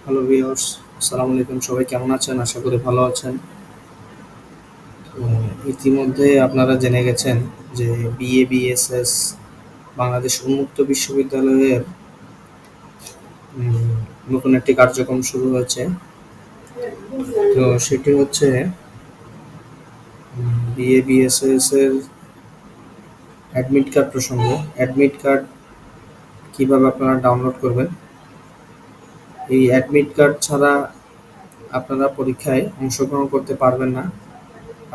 Hello viewers, আসসালামু আলাইকুম। সবাই কেমন আছেন? আশা করি ভালো আছেন। তো ইতিমধ্যে আপনারা জেনে গেছেন যে বিএবিএসএস বাংলাদেশ উন্মুক্ত বিশ্ববিদ্যালয়ের নতুন একটি কার্যক্রম শুরু হয়েছে। তো সেটি হচ্ছে বিএবিএসএস এর অ্যাডমিট কার্ড প্রসঙ্গে। অ্যাডমিট কার্ড কিভাবে আপনারা ডাউনলোড করবেন? এই অ্যাডমিট কার্ড ছাড়া আপনারা পরীক্ষায় অংশগ্রহণ করতে পারবেন না।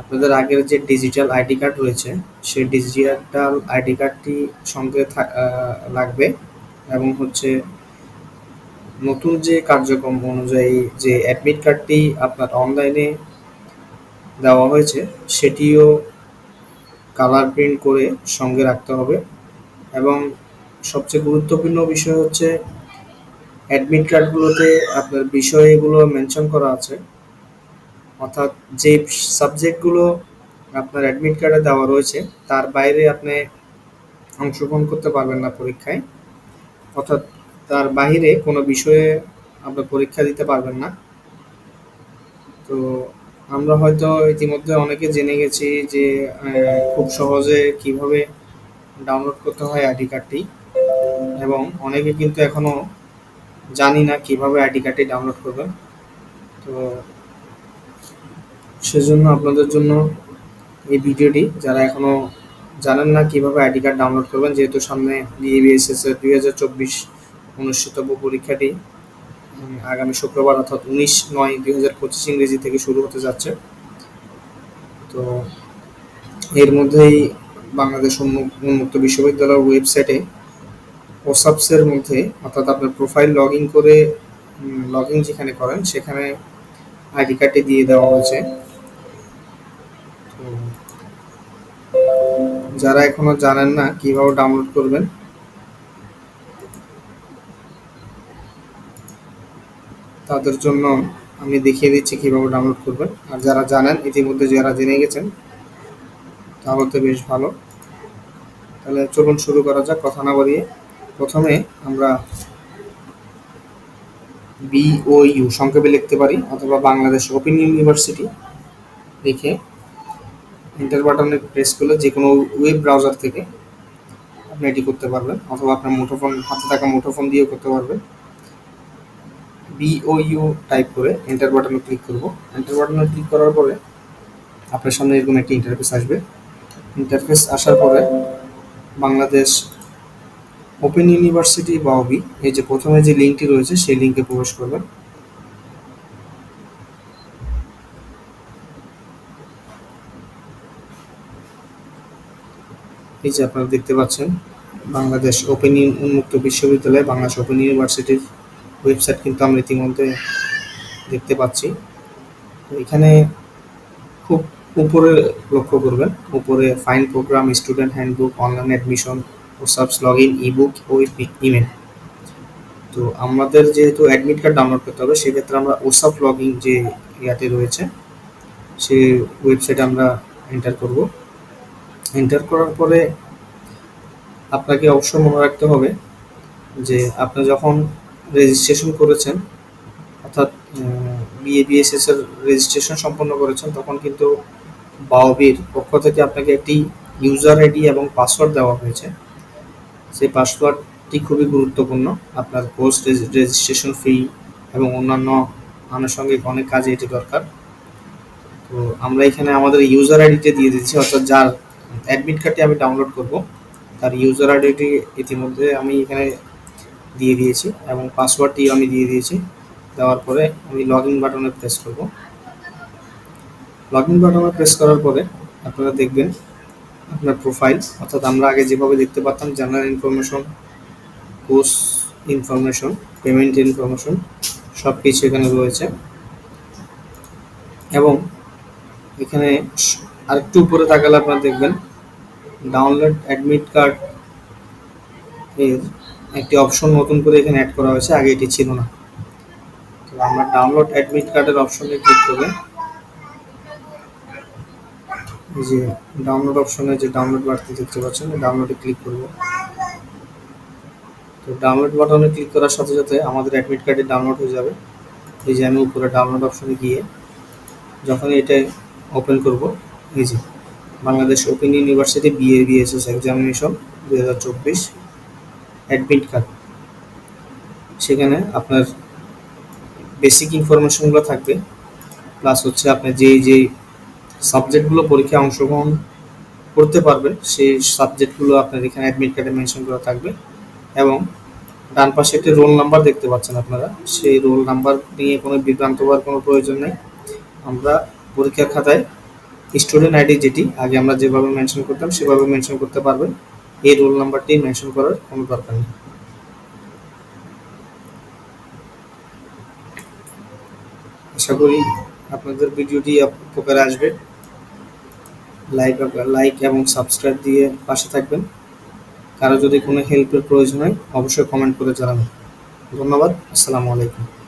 আপনাদের আগের যে ডিজিটাল আইডি কার্ড রয়েছে, সেই ডিজিটাল আইডি কার্ডটি সঙ্গে লাগবে এবং হচ্ছে নতুন যে কার্যক্রম অনুযায়ী যে অ্যাডমিট কার্ডটি আপনার অনলাইনে দেওয়া হয়েছে, সেটিও কালার প্রিন্ট করে সঙ্গে রাখতে হবে। এবং সবচেয়ে গুরুত্বপূর্ণ বিষয় হচ্ছে অ্যাডমিট কার্ডগুলোতে আপনার বিষয়গুলো মেনশন করা আছে, অর্থাৎ যে সাবজেক্টগুলো আপনার অ্যাডমিট কার্ডে দেওয়া রয়েছে তার বাইরে আপনি অংশগ্রহণ করতে পারবেন না পরীক্ষায়, অর্থাৎ তার বাহিরে কোনো বিষয়ে আপনার পরীক্ষা দিতে পারবেন না। তো আমরা হয়তো ইতিমধ্যে অনেকে জেনে গেছি যে খুব সহজে কিভাবে ডাউনলোড করতে হয় আইডি কার্ডটি, এবং অনেকে কিন্তু এখনও জানি না কিভাবে আইডি কার্ডটি ডাউনলোড করবেন। তো সেজন্য আপনাদের জন্য এই ভিডিওটি, যারা এখনও জানেন না কিভাবে আইডি কার্ড ডাউনলোড করবেন, যেহেতু সামনে বিএবিএসএস এর 2024 অনুষ্ঠিতব্য পরীক্ষাটি আগামী শুক্রবার অর্থাৎ 19/9/2025 ইংরেজি থেকে শুরু হতে যাচ্ছে। তো এর মধ্যেই বাংলাদেশ উন্মুক্ত বিশ্ববিদ্যালয়ের ওয়েবসাইটে ওসাপসের মধ্যে, অর্থাৎ আপনার প্রোফাইল লগ ইন করে লগ ইন যেখানে করেন সেখানে আইডি কার্ডটি দিয়ে দেওয়া হয়েছে। তো যারা এখনো জানেন না কিভাবে ডাউনলোড করবেন, তাদের জন্য আমি দেখিয়ে দিচ্ছি কিভাবে ডাউনলোড করবেন। আর যারা জানেন, ইতিমধ্যে যারা জেনে গেছেন, তাহলে তো বেশ ভালো। তাহলে চলুন শুরু করা যাক কথা না বাড়িয়ে। প্রথমে আমরা বিওইউ সংক্ষেপে লিখতে পারি, অথবা বাংলাদেশ ওপেন ইউনিভার্সিটি লিখে এন্টার বাটনে প্রেস করলে যে কোনো ওয়েব ব্রাউজার থেকে আপনি এটি করতে পারবেন, অথবা আপনার মুঠোফোন, হাতে থাকা মুঠোফোন দিয়েও করতে পারবেন। বিওইউ টাইপ করে এন্টার বাটনে ক্লিক করব। এন্টার বাটনে ক্লিক করার পরে আপনার সামনে এরকম একটি ইন্টারফেস আসবে। ইন্টারফেস আসার পরে বাংলাদেশ ওপেন ইউনিভার্সিটি বাওবি, এই যে প্রথমে যে লিঙ্কটি রয়েছে সেই লিঙ্কে প্রবেশ করবেন। এই যে আপনারা দেখতে পাচ্ছেন বাংলাদেশ ওপেন উন্মুক্ত বিশ্ববিদ্যালয়, বাংলাদেশ ওপেন ইউনিভার্সিটির ওয়েবসাইট কিন্তু আমরা ইতিমধ্যে দেখতে পাচ্ছি। তো এখানে খুব উপরে লক্ষ্য করবেন, উপরে fine program, student handbook, online admission, ওসাপস লগ ইন, ইবুক ও ইমেল। তো আমাদের যেহেতু অ্যাডমিট কার্ড ডাউনলোড করতে হবে, সেক্ষেত্রে আমরা ওসাপ লগ ইন যে ইয়াতে রয়েছে সেই ওয়েবসাইটে আমরা এন্টার করব। এন্টার করার পরে আপনাকে অবশ্যই মনে রাখতে হবে যে আপনি যখন রেজিস্ট্রেশন করেছেন, অর্থাৎ বিএবিএসএস এর রেজিস্ট্রেশন সম্পন্ন করেছেন, তখন কিন্তু বাওবির পক্ষ থেকে আপনাকে একটি ইউজার আইডি এবং পাসওয়ার্ড দেওয়া হয়েছে। সেই পাসওয়ার্ডটি খুবই গুরুত্বপূর্ণ আপনার কোর্স রেজিস্ট্রেশন ফি এবং অন্যান্য আনুষঙ্গিক অনেক কাজে এটি দরকার। তো আমরা এখানে আমাদের ইউজার আইডিটা দিয়ে দিচ্ছি, অর্থাৎ যার অ্যাডমিট কার্ডটি আমি ডাউনলোড করব তার ইউজার আইডিটি ইতিমধ্যে আমি এখানে দিয়ে দিয়েছি, এবং পাসওয়ার্ডটি আমি দিয়ে দিয়েছি। দেওয়ার পরে আমি লগ ইন বাটনে প্রেস করব। লগ ইন বাটনে প্রেস করার পরে আপনারা দেখবেন আপনার প্রোফাইল, অর্থাৎ আমরা আগে যেভাবে দেখতে পারতাম general information, course information, payment information, সব কিছু এখানে রয়েছে। এবং এখানে আরেকটু উপরে তাকালে আপনারা দেখবেন ডাউনলোড অ্যাডমিট কার্ড এর একটি অপশন নতুন করে এখানে অ্যাড করা হয়েছে, আগে এটি ছিল না। তো আমরা ডাউনলোড অ্যাডমিট কার্ডের অপশনে ক্লিক করলে এই যে ডাউনলোড অপশনে যে ডাউনলোড বাটন দেখতে পাচ্ছেন, ডাউনলোডে ক্লিক করব। তো ডাউনলোড বাটনে ক্লিক করার সাথে সাথে আমাদের অ্যাডমিট কার্ডটি ডাউনলোড হয়ে যাবে। এই যে আমি উপরে ডাউনলোড অপশনে গিয়ে যখন এটা ওপেন করব, এই যে Bangladesh open university BSS examination 2024 admit card, সেখানে আপনার বেসিক ইনফরমেশনগুলো থাকবে, প্লাস হচ্ছে আপনি যেই সাবজেক্টগুলো পরীক্ষায় অংশগ্রহণ করতে পারবেন সেই সাবজেক্টগুলো আপনার এখানে অ্যাডমিট কার্ডে মেনশন করা থাকবে। এবং ডান পাশে একটি রোল নাম্বার দেখতে পাচ্ছেন আপনারা, সেই রোল নাম্বার নিয়ে কোনো বিভ্রান্ত হওয়ার কোনো প্রয়োজন নেই। আমরা পরীক্ষার খাতায় স্টুডেন্ট আইডি যেটি আগে আমরা যেভাবে মেনশন করতাম সেভাবে মেনশন করতে পারবেন, এই রোল নাম্বারটি মেনশন করার কোনো দরকার নেই। আশা করি আপনাদের ভিডিওটি উপকারে আসবে। লাইক এবং সাবস্ক্রাইব দিয়ে পাশে থাকবেন। কারো যদি কোনো হেল্পের প্রয়োজন হয় অবশ্যই কমেন্ট করে জানাবেন। ধন্যবাদ। আসসালামু আলাইকুম।